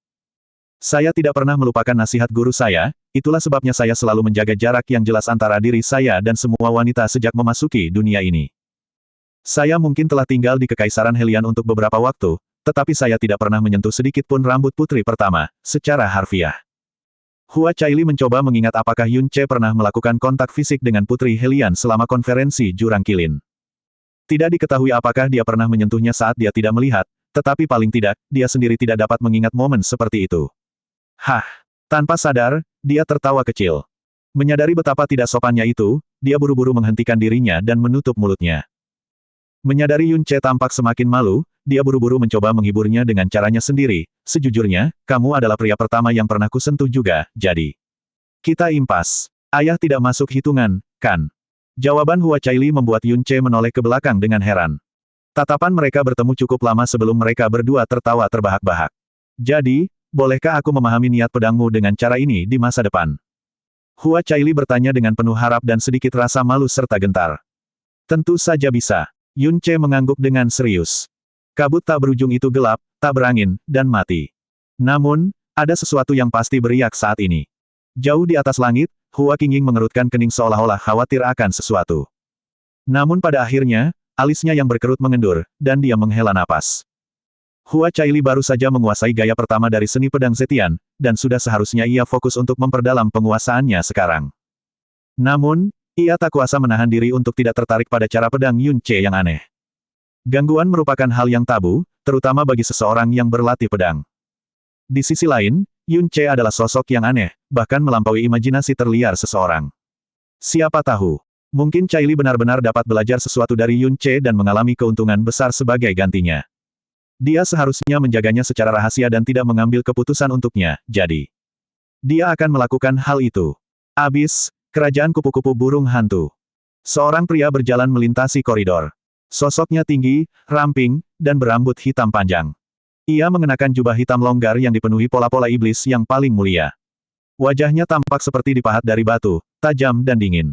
Saya tidak pernah melupakan nasihat guru saya, itulah sebabnya saya selalu menjaga jarak yang jelas antara diri saya dan semua wanita sejak memasuki dunia ini. Saya mungkin telah tinggal di Kekaisaran Helian untuk beberapa waktu, tetapi saya tidak pernah menyentuh sedikit pun rambut putri pertama, secara harfiah. Hua Caili mencoba mengingat apakah Yun Ce pernah melakukan kontak fisik dengan Putri Helian selama konferensi Jurang Kilin. Tidak diketahui apakah dia pernah menyentuhnya saat dia tidak melihat, tetapi paling tidak, dia sendiri tidak dapat mengingat momen seperti itu. Tanpa sadar, dia tertawa kecil. Menyadari betapa tidak sopannya itu, dia buru-buru menghentikan dirinya dan menutup mulutnya. Menyadari Yun Ce tampak semakin malu, dia buru-buru mencoba menghiburnya dengan caranya sendiri. Sejujurnya, kamu adalah pria pertama yang pernah kusentuh juga, jadi. Kita impas. Ayah tidak masuk hitungan, kan? Jawaban Hua Caili membuat Yun Ce menoleh ke belakang dengan heran. Tatapan mereka bertemu cukup lama sebelum mereka berdua tertawa terbahak-bahak. Jadi, bolehkah aku memahami niat pedangmu dengan cara ini di masa depan? Hua Caili bertanya dengan penuh harap dan sedikit rasa malu serta gentar. Tentu saja bisa. Yun Ce mengangguk dengan serius. Kabut tak berujung itu gelap, tak berangin, dan mati. Namun, ada sesuatu yang pasti beriak saat ini. Jauh di atas langit, Hua Qingying mengerutkan kening seolah-olah khawatir akan sesuatu. Namun pada akhirnya, alisnya yang berkerut mengendur, dan dia menghela napas. Hua Caili baru saja menguasai gaya pertama dari seni pedang Zetian, dan sudah seharusnya ia fokus untuk memperdalam penguasaannya sekarang. Namun, ia tak kuasa menahan diri untuk tidak tertarik pada cara pedang Yun Ce yang aneh. Gangguan merupakan hal yang tabu, terutama bagi seseorang yang berlatih pedang. Di sisi lain, Yun Ce adalah sosok yang aneh, bahkan melampaui imajinasi terliar seseorang. Siapa tahu, mungkin Caili benar-benar dapat belajar sesuatu dari Yun Ce dan mengalami keuntungan besar sebagai gantinya. Dia seharusnya menjaganya secara rahasia dan tidak mengambil keputusan untuknya, jadi dia akan melakukan hal itu. Abis, kerajaan kupu-kupu burung hantu. Seorang pria berjalan melintasi koridor. Sosoknya tinggi, ramping, dan berambut hitam panjang. Ia mengenakan jubah hitam longgar yang dipenuhi pola-pola iblis yang paling mulia. Wajahnya tampak seperti dipahat dari batu, tajam dan dingin.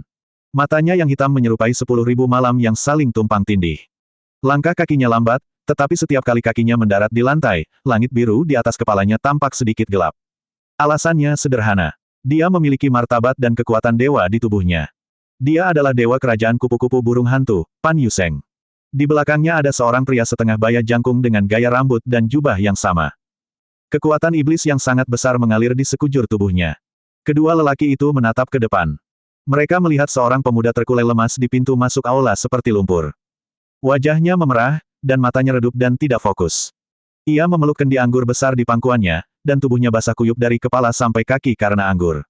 Matanya yang hitam menyerupai 10.000 malam yang saling tumpang tindih. Langkah kakinya lambat, tetapi setiap kali kakinya mendarat di lantai, langit biru di atas kepalanya tampak sedikit gelap. Alasannya sederhana. Dia memiliki martabat dan kekuatan dewa di tubuhnya. Dia adalah dewa kerajaan kupu-kupu burung hantu, Pan Yuseng. Di belakangnya ada seorang pria setengah baya jangkung dengan gaya rambut dan jubah yang sama. Kekuatan iblis yang sangat besar mengalir di sekujur tubuhnya. Kedua lelaki itu menatap ke depan. Mereka melihat seorang pemuda terkulai lemas di pintu masuk aula seperti lumpur. Wajahnya memerah, dan matanya redup dan tidak fokus. Ia memeluk kendi anggur besar di pangkuannya, dan tubuhnya basah kuyup dari kepala sampai kaki karena anggur.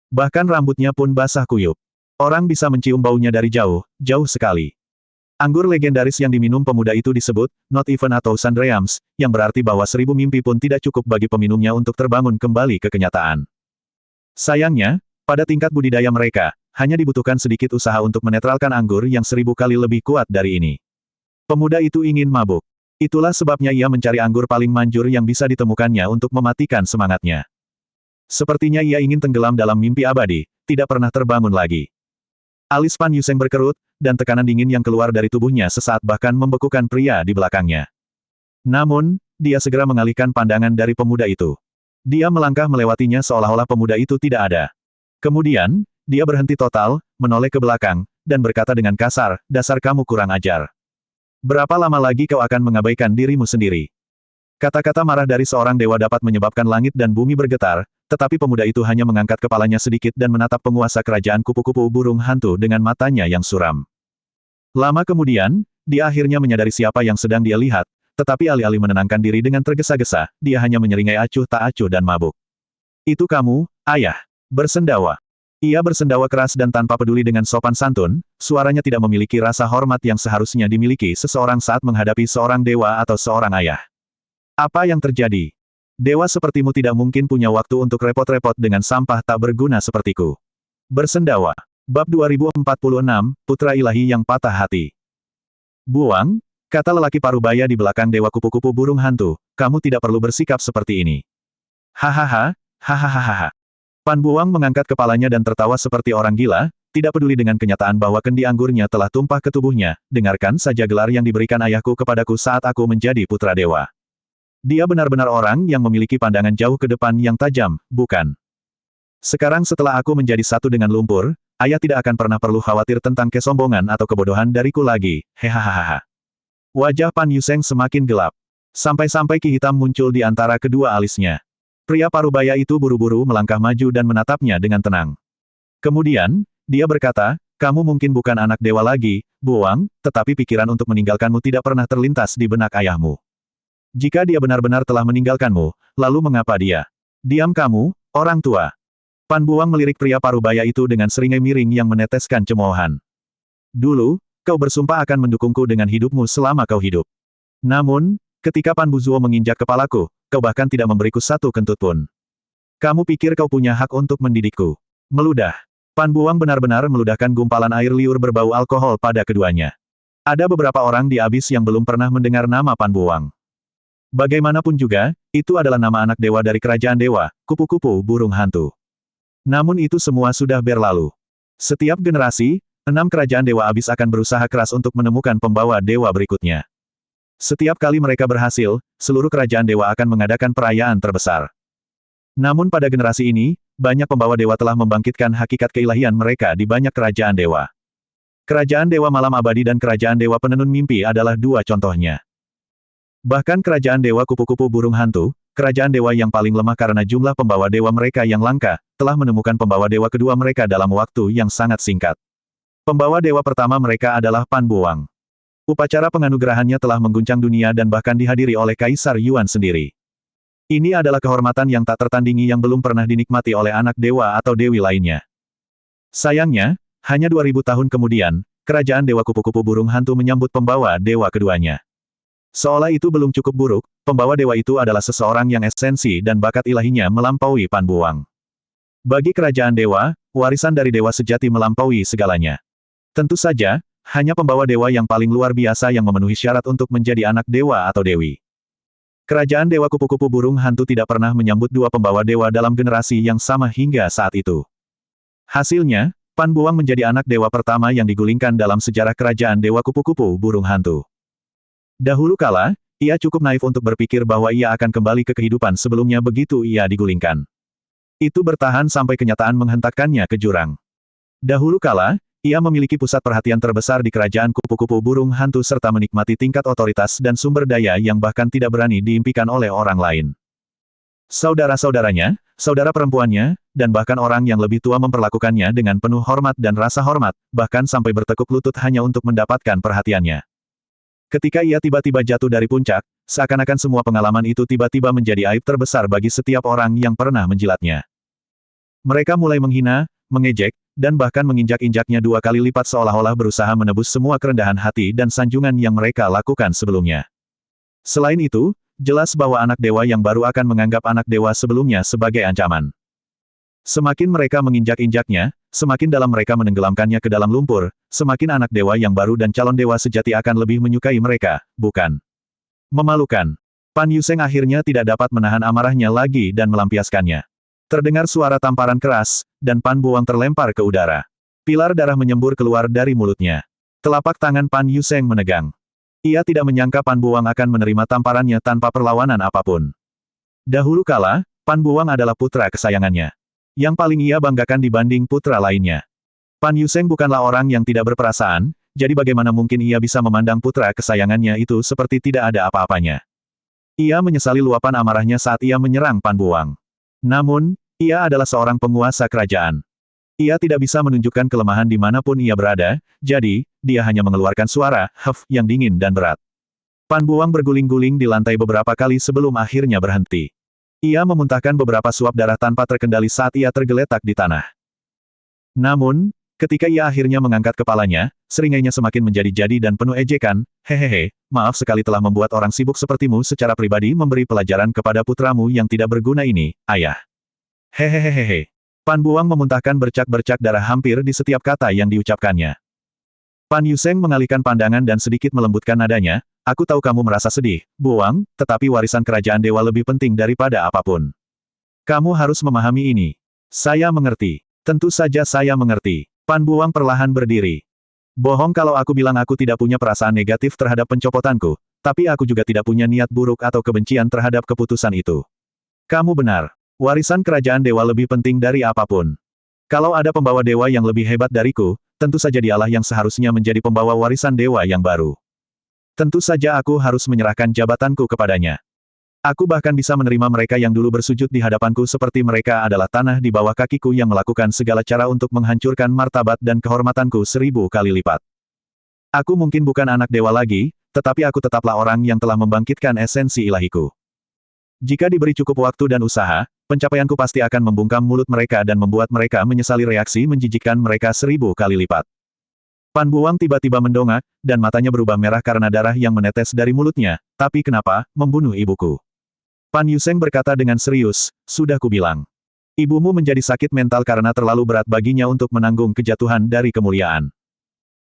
Bahkan rambutnya pun basah kuyup. Orang bisa mencium baunya dari jauh, jauh sekali. Anggur legendaris yang diminum pemuda itu disebut, not even atau Sandreams, yang berarti bahwa 1000 mimpi pun tidak cukup bagi peminumnya untuk terbangun kembali ke kenyataan. Sayangnya, pada tingkat budidaya mereka, hanya dibutuhkan sedikit usaha untuk menetralkan anggur yang 1000 kali lebih kuat dari ini. Pemuda itu ingin mabuk. Itulah sebabnya ia mencari anggur paling manjur yang bisa ditemukannya untuk mematikan semangatnya. Sepertinya ia ingin tenggelam dalam mimpi abadi, tidak pernah terbangun lagi. Alis Pan Yuseng berkerut, dan tekanan dingin yang keluar dari tubuhnya sesaat bahkan membekukan pria di belakangnya. Namun, dia segera mengalihkan pandangan dari pemuda itu. Dia melangkah melewatinya seolah-olah pemuda itu tidak ada. Kemudian, dia berhenti total, menoleh ke belakang, dan berkata dengan kasar, "Dasar kamu kurang ajar. Berapa lama lagi kau akan mengabaikan dirimu sendiri?" Kata-kata marah dari seorang dewa dapat menyebabkan langit dan bumi bergetar, tetapi pemuda itu hanya mengangkat kepalanya sedikit dan menatap penguasa kerajaan kupu-kupu burung hantu dengan matanya yang suram. Lama kemudian, dia akhirnya menyadari siapa yang sedang dia lihat, tetapi alih-alih menenangkan diri dengan tergesa-gesa, dia hanya menyeringai acuh tak acuh dan mabuk. "Itu kamu, ayah." Bersendawa. Ia bersendawa keras dan tanpa peduli dengan sopan santun, suaranya tidak memiliki rasa hormat yang seharusnya dimiliki seseorang saat menghadapi seorang dewa atau seorang ayah. "Apa yang terjadi? Dewa sepertimu tidak mungkin punya waktu untuk repot-repot dengan sampah tak berguna sepertiku." Bersendawa. Bab 2046, Putra Ilahi yang Patah Hati. "Buang," kata lelaki parubaya di belakang dewa kupu-kupu burung hantu, "kamu tidak perlu bersikap seperti ini." "Hahaha, hahaha." Pan Buang mengangkat kepalanya dan tertawa seperti orang gila, tidak peduli dengan kenyataan bahwa kendi anggurnya telah tumpah ke tubuhnya. "Dengarkan saja gelar yang diberikan ayahku kepadaku saat aku menjadi putra dewa. Dia benar-benar orang yang memiliki pandangan jauh ke depan yang tajam, bukan? Sekarang setelah aku menjadi satu dengan lumpur, ayah tidak akan pernah perlu khawatir tentang kesombongan atau kebodohan dariku lagi, hehahaha." Wajah Pan Yuseng semakin gelap. Sampai-sampai ki hitam muncul di antara kedua alisnya. Pria parubaya itu buru-buru melangkah maju dan menatapnya dengan tenang. Kemudian, dia berkata, "Kamu mungkin bukan anak dewa lagi, Buang, tetapi pikiran untuk meninggalkanmu tidak pernah terlintas di benak ayahmu. Jika dia benar-benar telah meninggalkanmu, lalu mengapa dia? Diam kamu, orang tua." Pan Buang melirik pria parubaya itu dengan seringai miring yang meneteskan cemoohan. "Dulu, kau bersumpah akan mendukungku dengan hidupmu selama kau hidup. Namun, ketika Pan Buzuo menginjak kepalaku, kau bahkan tidak memberiku satu kentut pun. Kamu pikir kau punya hak untuk mendidikku?" Meludah. Pan Buang benar-benar meludahkan gumpalan air liur berbau alkohol pada keduanya. Ada beberapa orang di abis yang belum pernah mendengar nama Pan Buang. Bagaimanapun juga, itu adalah nama anak dewa dari kerajaan dewa, kupu-kupu burung hantu. Namun itu semua sudah berlalu. Setiap generasi, 6 kerajaan dewa abis akan berusaha keras untuk menemukan pembawa dewa berikutnya. Setiap kali mereka berhasil, seluruh kerajaan dewa akan mengadakan perayaan terbesar. Namun pada generasi ini, banyak pembawa dewa telah membangkitkan hakikat keilahian mereka di banyak kerajaan dewa. Kerajaan Dewa Malam Abadi dan Kerajaan Dewa Penenun Mimpi adalah dua contohnya. Bahkan kerajaan dewa kupu-kupu burung hantu, kerajaan dewa yang paling lemah karena jumlah pembawa dewa mereka yang langka, telah menemukan pembawa dewa kedua mereka dalam waktu yang sangat singkat. Pembawa dewa pertama mereka adalah Pan Buwang. Upacara penganugerahannya telah mengguncang dunia dan bahkan dihadiri oleh Kaisar Yuan sendiri. Ini adalah kehormatan yang tak tertandingi yang belum pernah dinikmati oleh anak dewa atau dewi lainnya. Sayangnya, hanya 2000 tahun kemudian, kerajaan dewa kupu-kupu burung hantu menyambut pembawa dewa keduanya. Seolah itu belum cukup buruk, pembawa dewa itu adalah seseorang yang esensi dan bakat ilahinya melampaui Pan Buwang. Bagi kerajaan dewa, warisan dari dewa sejati melampaui segalanya. Tentu saja, hanya pembawa dewa yang paling luar biasa yang memenuhi syarat untuk menjadi anak dewa atau dewi. Kerajaan dewa kupu-kupu burung hantu tidak pernah menyambut dua pembawa dewa dalam generasi yang sama hingga saat itu. Hasilnya, Pan Buwang menjadi anak dewa pertama yang digulingkan dalam sejarah kerajaan dewa kupu-kupu burung hantu. Dahulu kala, ia cukup naif untuk berpikir bahwa ia akan kembali ke kehidupan sebelumnya begitu ia digulingkan. Itu bertahan sampai kenyataan menghentakkannya ke jurang. Dahulu kala, ia memiliki pusat perhatian terbesar di kerajaan kupu-kupu burung hantu serta menikmati tingkat otoritas dan sumber daya yang bahkan tidak berani diimpikan oleh orang lain. Saudara-saudaranya, saudara perempuannya, dan bahkan orang yang lebih tua memperlakukannya dengan penuh hormat dan rasa hormat, bahkan sampai bertekuk lutut hanya untuk mendapatkan perhatiannya. Ketika ia tiba-tiba jatuh dari puncak, seakan-akan semua pengalaman itu tiba-tiba menjadi aib terbesar bagi setiap orang yang pernah menjilatnya. Mereka mulai menghina, mengejek, dan bahkan menginjak-injaknya 2 kali lipat seolah-olah berusaha menebus semua kerendahan hati dan sanjungan yang mereka lakukan sebelumnya. Selain itu, jelas bahwa anak dewa yang baru akan menganggap anak dewa sebelumnya sebagai ancaman. Semakin mereka menginjak-injaknya, semakin dalam mereka menenggelamkannya ke dalam lumpur, semakin anak dewa yang baru dan calon dewa sejati akan lebih menyukai mereka, bukan? Memalukan. Pan Yuseng akhirnya tidak dapat menahan amarahnya lagi dan melampiaskannya. Terdengar suara tamparan keras, dan Pan Buwang terlempar ke udara. Pilar darah menyembur keluar dari mulutnya. Telapak tangan Pan Yuseng menegang. Ia tidak menyangka Pan Buwang akan menerima tamparannya tanpa perlawanan apapun. Dahulu kala, Pan Buwang adalah putra kesayangannya. Yang paling ia banggakan dibanding putra lainnya. Pan Yuseng bukanlah orang yang tidak berperasaan, jadi bagaimana mungkin ia bisa memandang putra kesayangannya itu seperti tidak ada apa-apanya. Ia menyesali luapan amarahnya saat ia menyerang Pan Buwang. Namun, ia adalah seorang penguasa kerajaan. Ia tidak bisa menunjukkan kelemahan dimanapun ia berada, jadi, dia hanya mengeluarkan suara, "Huff," yang dingin dan berat. Pan Buwang berguling-guling di lantai beberapa kali sebelum akhirnya berhenti. Ia memuntahkan beberapa suap darah tanpa terkendali saat ia tergeletak di tanah. Namun, ketika ia akhirnya mengangkat kepalanya, seringainya semakin menjadi-jadi dan penuh ejekan, "Hehehe, maaf sekali telah membuat orang sibuk sepertimu secara pribadi memberi pelajaran kepada putramu yang tidak berguna ini, ayah." Hehehehe. Pan Buwang memuntahkan bercak-bercak darah hampir di setiap kata yang diucapkannya. Pan Yuseng mengalihkan pandangan dan sedikit melembutkan nadanya, "Aku tahu kamu merasa sedih, Buwang, tetapi warisan kerajaan dewa lebih penting daripada apapun. Kamu harus memahami ini." "Saya mengerti. Tentu saja saya mengerti." Pan Buwang perlahan berdiri. "Bohong kalau aku bilang aku tidak punya perasaan negatif terhadap pencopotanku, tapi aku juga tidak punya niat buruk atau kebencian terhadap keputusan itu. Kamu benar. Warisan kerajaan dewa lebih penting dari apapun. Kalau ada pembawa dewa yang lebih hebat dariku, tentu saja dialah yang seharusnya menjadi pembawa warisan dewa yang baru. Tentu saja aku harus menyerahkan jabatanku kepadanya. Aku bahkan bisa menerima mereka yang dulu bersujud di hadapanku seperti mereka adalah tanah di bawah kakiku yang melakukan segala cara untuk menghancurkan martabat dan kehormatanku 1000 kali lipat. Aku mungkin bukan anak dewa lagi, tetapi aku tetaplah orang yang telah membangkitkan esensi ilahiku. Jika diberi cukup waktu dan usaha, pencapaianku pasti akan membungkam mulut mereka dan membuat mereka menyesali reaksi menjijikkan mereka 1000 kali lipat." Pan Buwang tiba-tiba mendongak, dan matanya berubah merah karena darah yang menetes dari mulutnya. "Tapi kenapa, membunuh ibuku?" Pan Yuseng berkata dengan serius, "Sudah kubilang. Ibumu menjadi sakit mental karena terlalu berat baginya untuk menanggung kejatuhan dari kemuliaan.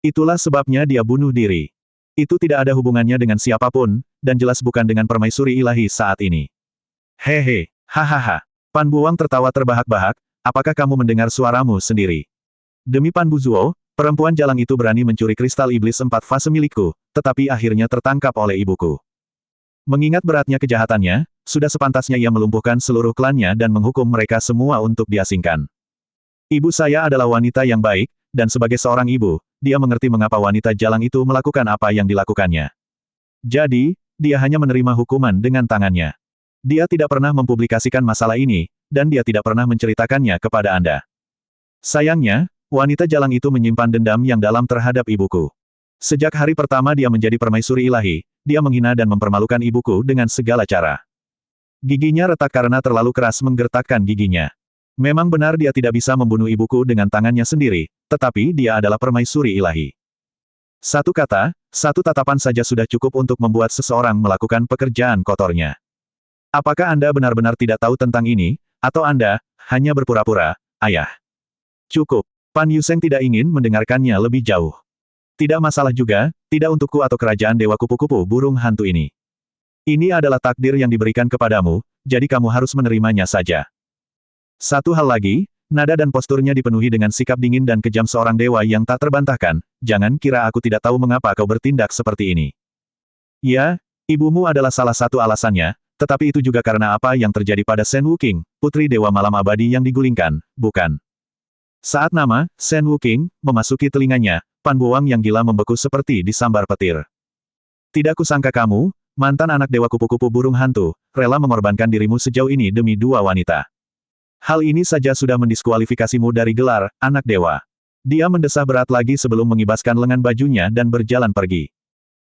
Itulah sebabnya dia bunuh diri. Itu tidak ada hubungannya dengan siapapun, dan jelas bukan dengan permaisuri ilahi saat ini." "Hehe, hahaha." Pan Buwang tertawa terbahak-bahak, "Apakah kamu mendengar suaramu sendiri? Demi Pan Buzuo, perempuan jalang itu berani mencuri kristal iblis 4 fase milikku, tetapi akhirnya tertangkap oleh ibuku. Mengingat beratnya kejahatannya, sudah sepantasnya ia melumpuhkan seluruh klannya dan menghukum mereka semua untuk diasingkan. Ibu saya adalah wanita yang baik, dan sebagai seorang ibu, dia mengerti mengapa wanita jalang itu melakukan apa yang dilakukannya. Jadi, dia hanya menerima hukuman dengan tangannya. Dia tidak pernah mempublikasikan masalah ini, dan dia tidak pernah menceritakannya kepada Anda. Sayangnya, wanita jalang itu menyimpan dendam yang dalam terhadap ibuku. Sejak hari pertama dia menjadi permaisuri ilahi, dia menghina dan mempermalukan ibuku dengan segala cara. Giginya retak karena terlalu keras menggertakkan giginya. Memang benar dia tidak bisa membunuh ibuku dengan tangannya sendiri, tetapi dia adalah permaisuri ilahi. Satu kata, satu tatapan saja sudah cukup untuk membuat seseorang melakukan pekerjaan kotornya. Apakah Anda benar-benar tidak tahu tentang ini, atau Anda hanya berpura-pura, ayah? Cukup. Pan Yuseng tidak ingin mendengarkannya lebih jauh. Tidak masalah juga, tidak untukku atau kerajaan Dewa Kupu-Kupu Burung Hantu ini. Ini adalah takdir yang diberikan kepadamu, jadi kamu harus menerimanya saja. Satu hal lagi, nada dan posturnya dipenuhi dengan sikap dingin dan kejam seorang dewa yang tak terbantahkan, jangan kira aku tidak tahu mengapa kau bertindak seperti ini. Ya, ibumu adalah salah satu alasannya, tetapi itu juga karena apa yang terjadi pada Shen Wuking, putri dewa malam abadi yang digulingkan, bukan? Saat nama Shen Wuking memasuki telinganya, Pan Buang yang gila membeku seperti disambar petir. Tidak kusangka kamu, mantan anak dewa kupu-kupu burung hantu, rela mengorbankan dirimu sejauh ini demi dua wanita. Hal ini saja sudah mendiskualifikasimu dari gelar anak dewa. Dia mendesah berat lagi sebelum mengibaskan lengan bajunya dan berjalan pergi.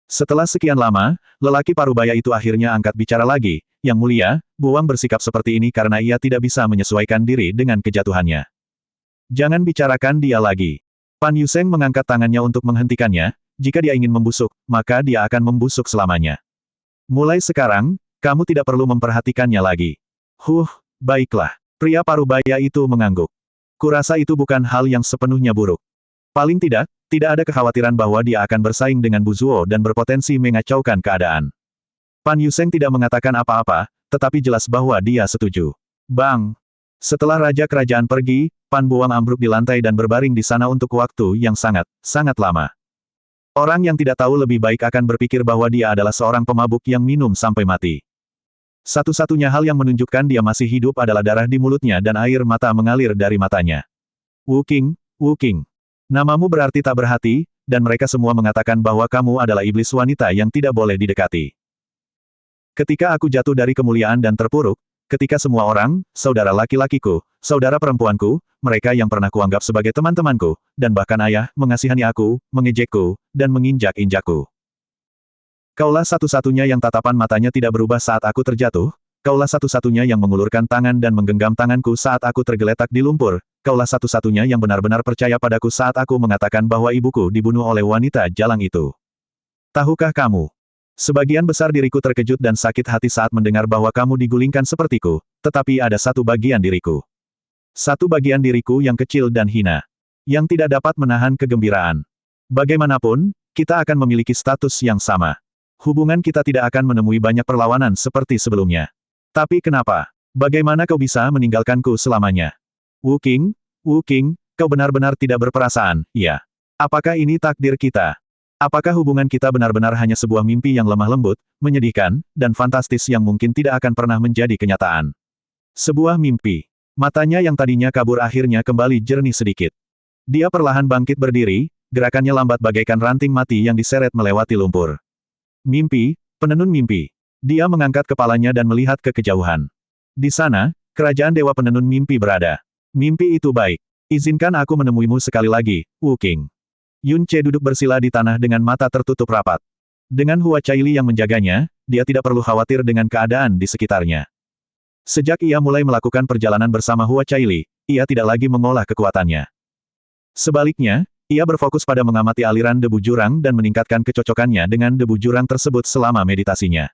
Setelah sekian lama, lelaki parubaya itu akhirnya angkat bicara lagi. Yang mulia, Buang bersikap seperti ini karena ia tidak bisa menyesuaikan diri dengan kejatuhannya. Jangan bicarakan dia lagi. Pan Yuseng mengangkat tangannya untuk menghentikannya. Jika dia ingin membusuk, maka dia akan membusuk selamanya. Mulai sekarang, kamu tidak perlu memperhatikannya lagi. Baiklah. Pria parubaya itu mengangguk. Kurasa itu bukan hal yang sepenuhnya buruk. Paling tidak, tidak ada kekhawatiran bahwa dia akan bersaing dengan Bu Zuo dan berpotensi mengacaukan keadaan. Pan Yuseng tidak mengatakan apa-apa, tetapi jelas bahwa dia setuju. Bang! Setelah Raja Kerajaan pergi, Pan Buang ambruk di lantai dan berbaring di sana untuk waktu yang sangat lama. Orang yang tidak tahu lebih baik akan berpikir bahwa dia adalah seorang pemabuk yang minum sampai mati. Satu-satunya hal yang menunjukkan dia masih hidup adalah darah di mulutnya dan air mata mengalir dari matanya. Wuking. Namamu berarti tak berhati, dan mereka semua mengatakan bahwa kamu adalah iblis wanita yang tidak boleh didekati. Ketika aku jatuh dari kemuliaan dan terpuruk, ketika semua orang, saudara laki-lakiku, saudara perempuanku, mereka yang pernah kuanggap sebagai teman-temanku, dan bahkan ayah, mengasihani aku, mengejekku, dan menginjak-injakku. Kaulah satu-satunya yang tatapan matanya tidak berubah saat aku terjatuh, kaulah satu-satunya yang mengulurkan tangan dan menggenggam tanganku saat aku tergeletak di lumpur, kaulah satu-satunya yang benar-benar percaya padaku saat aku mengatakan bahwa ibuku dibunuh oleh wanita jalang itu. Tahukah kamu? Sebagian besar diriku terkejut dan sakit hati saat mendengar bahwa kamu digulingkan sepertiku, tetapi ada satu bagian diriku. Satu bagian diriku yang kecil dan hina. Yang tidak dapat menahan kegembiraan. Bagaimanapun, kita akan memiliki status yang sama. Hubungan kita tidak akan menemui banyak perlawanan seperti sebelumnya. Tapi kenapa? Bagaimana kau bisa meninggalkanku selamanya? Wuking, kau benar-benar tidak berperasaan, ya. Apakah ini takdir kita? Apakah hubungan kita benar-benar hanya sebuah mimpi yang lemah lembut, menyedihkan, dan fantastis yang mungkin tidak akan pernah menjadi kenyataan? Sebuah mimpi. Matanya yang tadinya kabur akhirnya kembali jernih sedikit. Dia perlahan bangkit berdiri, gerakannya lambat bagaikan ranting mati yang diseret melewati lumpur. Mimpi, penenun mimpi. Dia mengangkat kepalanya dan melihat ke kejauhan. Di sana, kerajaan Dewa Penenun Mimpi berada. Mimpi itu baik. Izinkan aku menemuimu sekali lagi, Wuking. Yun Ce duduk bersila di tanah dengan mata tertutup rapat. Dengan Hua Caili yang menjaganya, dia tidak perlu khawatir dengan keadaan di sekitarnya. Sejak ia mulai melakukan perjalanan bersama Hua Caili, ia tidak lagi mengolah kekuatannya. Sebaliknya, ia berfokus pada mengamati aliran debu jurang dan meningkatkan kecocokannya dengan debu jurang tersebut selama meditasinya.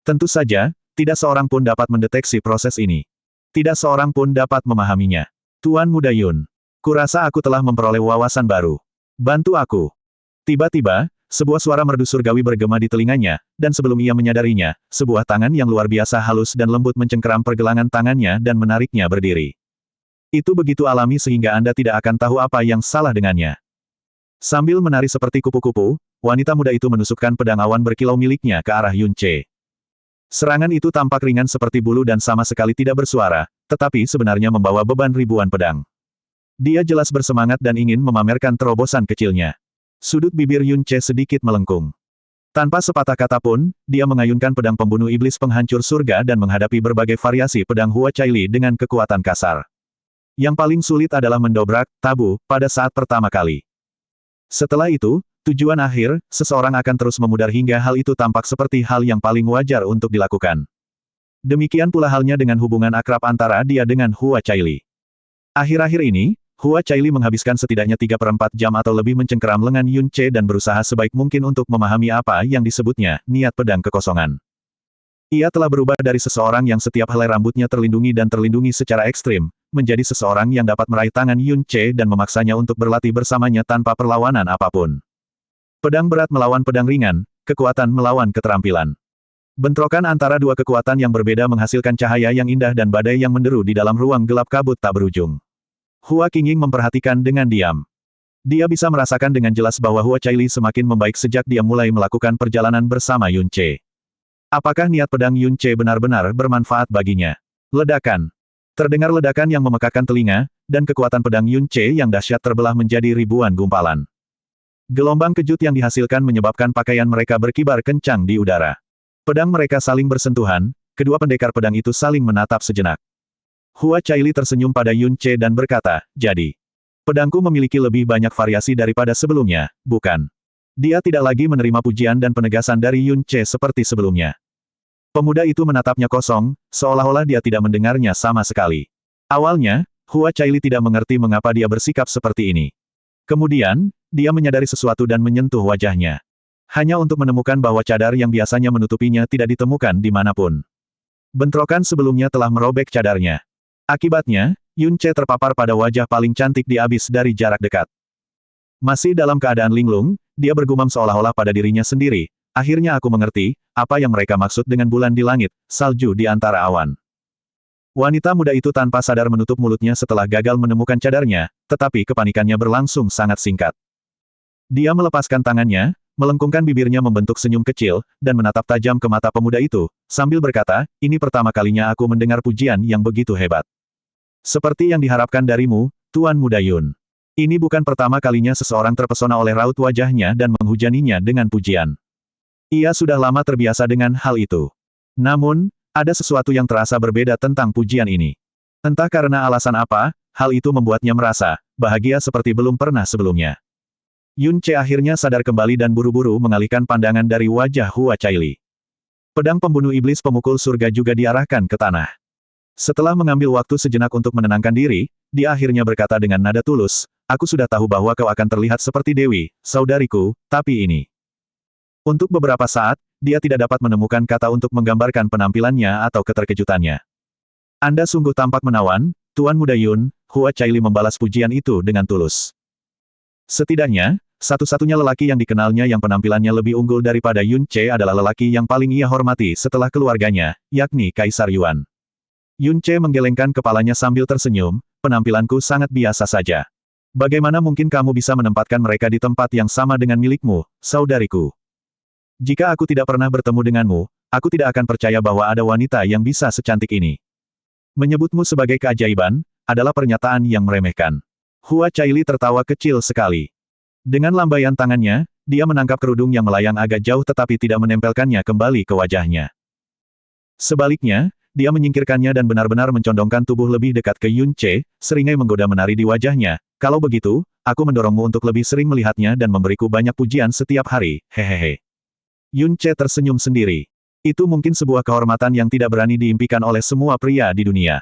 Tentu saja, tidak seorang pun dapat mendeteksi proses ini. Tidak seorang pun dapat memahaminya. Tuan Muda Yun, kurasa aku telah memperoleh wawasan baru. Bantu aku. Tiba-tiba, sebuah suara merdu surgawi bergema di telinganya, dan sebelum ia menyadarinya, sebuah tangan yang luar biasa halus dan lembut mencengkeram pergelangan tangannya dan menariknya berdiri. Itu begitu alami sehingga Anda tidak akan tahu apa yang salah dengannya. Sambil menari seperti kupu-kupu, wanita muda itu menusukkan pedang awan berkilau miliknya ke arah Yun Ce. Serangan itu tampak ringan seperti bulu dan sama sekali tidak bersuara, tetapi sebenarnya membawa beban ribuan pedang. Dia jelas bersemangat dan ingin memamerkan terobosan kecilnya. Sudut bibir Yun Ce sedikit melengkung. Tanpa sepatah kata pun, dia mengayunkan pedang pembunuh iblis penghancur surga dan menghadapi berbagai variasi pedang Hua Caili dengan kekuatan kasar. Yang paling sulit adalah mendobrak tabu pada saat pertama kali. Setelah itu, tujuan akhir, seseorang akan terus memudar hingga hal itu tampak seperti hal yang paling wajar untuk dilakukan. Demikian pula halnya dengan hubungan akrab antara dia dengan Hua Caili. Akhir-akhir ini, Hua Caili menghabiskan setidaknya 3/4 jam atau lebih mencengkeram lengan Yun Ce dan berusaha sebaik mungkin untuk memahami apa yang disebutnya, niat pedang kekosongan. Ia telah berubah dari seseorang yang setiap helai rambutnya terlindungi dan terlindungi secara ekstrim, menjadi seseorang yang dapat meraih tangan Yun Ce dan memaksanya untuk berlatih bersamanya tanpa perlawanan apapun. Pedang berat melawan pedang ringan, kekuatan melawan keterampilan. Bentrokan antara dua kekuatan yang berbeda menghasilkan cahaya yang indah dan badai yang menderu di dalam ruang gelap kabut tak berujung. Hua Qingying memperhatikan dengan diam. Dia bisa merasakan dengan jelas bahwa Hua Caili semakin membaik sejak dia mulai melakukan perjalanan bersama Yun Ce. Apakah niat pedang Yun Ce benar-benar bermanfaat baginya? Ledakan. Terdengar ledakan yang memekakkan telinga, dan kekuatan pedang Yun Ce yang dahsyat terbelah menjadi ribuan gumpalan. Gelombang kejut yang dihasilkan menyebabkan pakaian mereka berkibar kencang di udara. Pedang mereka saling bersentuhan, kedua pendekar pedang itu saling menatap sejenak. Hua Caili tersenyum pada Yun Ce dan berkata, jadi, pedangku memiliki lebih banyak variasi daripada sebelumnya, bukan? Dia tidak lagi menerima pujian dan penegasan dari Yun Ce seperti sebelumnya. Pemuda itu menatapnya kosong, seolah-olah dia tidak mendengarnya sama sekali. Awalnya, Hua Caili tidak mengerti mengapa dia bersikap seperti ini. Kemudian, dia menyadari sesuatu dan menyentuh wajahnya. Hanya untuk menemukan bahwa cadar yang biasanya menutupinya tidak ditemukan dimanapun. Bentrokan sebelumnya telah merobek cadarnya. Akibatnya, Yun Ce terpapar pada wajah paling cantik di abis dari jarak dekat. Masih dalam keadaan linglung, dia bergumam seolah-olah pada dirinya sendiri, akhirnya aku mengerti, apa yang mereka maksud dengan bulan di langit, salju di antara awan. Wanita muda itu tanpa sadar menutup mulutnya setelah gagal menemukan cadarnya, tetapi kepanikannya berlangsung sangat singkat. Dia melepaskan tangannya, melengkungkan bibirnya membentuk senyum kecil, dan menatap tajam ke mata pemuda itu, sambil berkata, ini pertama kalinya aku mendengar pujian yang begitu hebat. Seperti yang diharapkan darimu, Tuan Muda Yun. Ini bukan pertama kalinya seseorang terpesona oleh raut wajahnya dan menghujaninya dengan pujian. Ia sudah lama terbiasa dengan hal itu. Namun, ada sesuatu yang terasa berbeda tentang pujian ini. Entah karena alasan apa, hal itu membuatnya merasa bahagia seperti belum pernah sebelumnya. Yun Ce akhirnya sadar kembali dan buru-buru mengalihkan pandangan dari wajah Hua Caili. Pedang pembunuh iblis pemukul surga juga diarahkan ke tanah. Setelah mengambil waktu sejenak untuk menenangkan diri, dia akhirnya berkata dengan nada tulus, aku sudah tahu bahwa kau akan terlihat seperti Dewi, saudariku, tapi ini. Untuk beberapa saat, dia tidak dapat menemukan kata untuk menggambarkan penampilannya atau keterkejutannya. Anda sungguh tampak menawan, Tuan Muda Yun, Hua Caili membalas pujian itu dengan tulus. Setidaknya, satu-satunya lelaki yang dikenalnya yang penampilannya lebih unggul daripada Yun Ce adalah lelaki yang paling ia hormati setelah keluarganya, yakni Kaisar Yuan. Yun Ce menggelengkan kepalanya sambil tersenyum, penampilanku sangat biasa saja. Bagaimana mungkin kamu bisa menempatkan mereka di tempat yang sama dengan milikmu, saudariku? Jika aku tidak pernah bertemu denganmu, aku tidak akan percaya bahwa ada wanita yang bisa secantik ini. Menyebutmu sebagai keajaiban, adalah pernyataan yang meremehkan. Hua Caili tertawa kecil sekali. Dengan lambaian tangannya, dia menangkap kerudung yang melayang agak jauh tetapi tidak menempelkannya kembali ke wajahnya. Sebaliknya, dia menyingkirkannya dan benar-benar mencondongkan tubuh lebih dekat ke Yun Ce, seringai menggoda menari di wajahnya. Kalau begitu, aku mendorongmu untuk lebih sering melihatnya dan memberiku banyak pujian setiap hari, hehehe. Yun Ce tersenyum sendiri. Itu mungkin sebuah kehormatan yang tidak berani diimpikan oleh semua pria di dunia.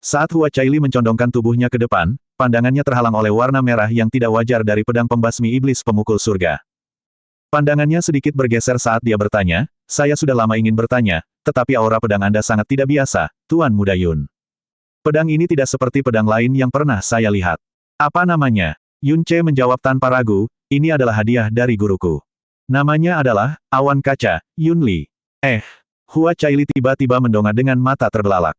Saat Hua Caili mencondongkan tubuhnya ke depan, pandangannya terhalang oleh warna merah yang tidak wajar dari pedang pembasmi iblis pemukul surga. Pandangannya sedikit bergeser saat dia bertanya, saya sudah lama ingin bertanya, tetapi aura pedang Anda sangat tidak biasa, Tuan Muda Yun. Pedang ini tidak seperti pedang lain yang pernah saya lihat. Apa namanya? Yun Ce menjawab tanpa ragu, ini adalah hadiah dari guruku. Namanya adalah, Awan Kaca, Yun Li. Hua Caili tiba-tiba mendongak dengan mata terbelalak.